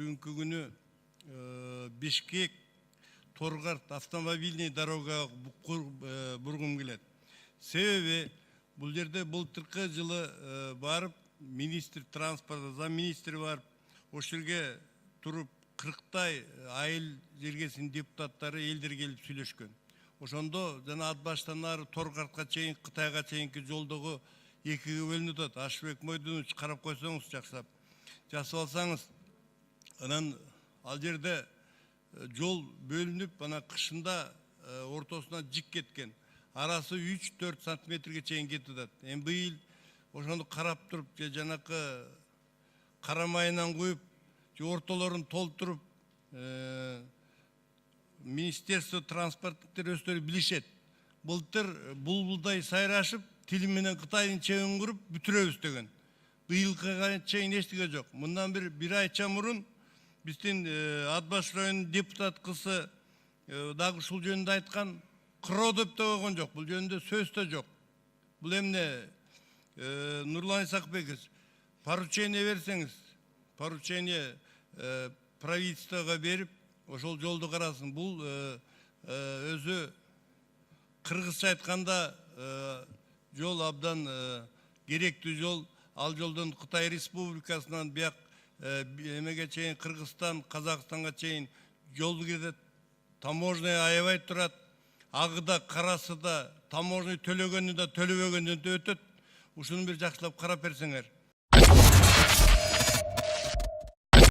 бүгүнкү күнү Бишкек Торгарт автомобильный дорога бургум келет. Себеби бул жерде былтыркы жылы барып министр транспорта, зам министри барып ошол жерге туруп 40-тай айыл жергесинин депутаттары элдер келип сүйлөшкөн. Ошондо жана ат баштан ары Торгартка чейин, Кытайга чейинки жолдогу экиге бөлүнүп атат. Ашыбек Мойдонович карап койсоңуз жакшылап жасап алсаңыз, анан ал жерде жол бөлүнүп, ана кышында ортосуна жик кеткен. Арасы 3-4 сантиметрге чейин кетип атат. Эми быйыл ошону карап туруп, же жанакы карамайынан куюп, же ортолорун толтуруп, Министерство транспорттуктар өздөрү билишет. Былтыр булбулдай сайрашып, тили менен Кытайдын чебин куруп бүтүрөбүз деген. Быйылкыга чейин эчтеке жок. Мындан бир айча мурун биздин Ат Баш районунун депутат кызы дагы ушул жөнүндө айткан, кыроо деп да койгон жок. Бул жөнүндө сөз да жок. Бул эмне Нурлан Исакбекович, поручение берсеңиз, поручение правительствого берип, ошол жолду карасын. Бул өзү кыргызча айтканда жол абдан керектүү жол. Ал жолдон Кытай Республикасынан бияк эмеге чейин, Кыргызстан, Казакстанга чейин жол кетет. Таможня аябай турат. Агы да, карасы да, таможня төлөгөнү да, төлөбөгөнү да өтөт. Ушуну бир жакшылап карап берсеңер.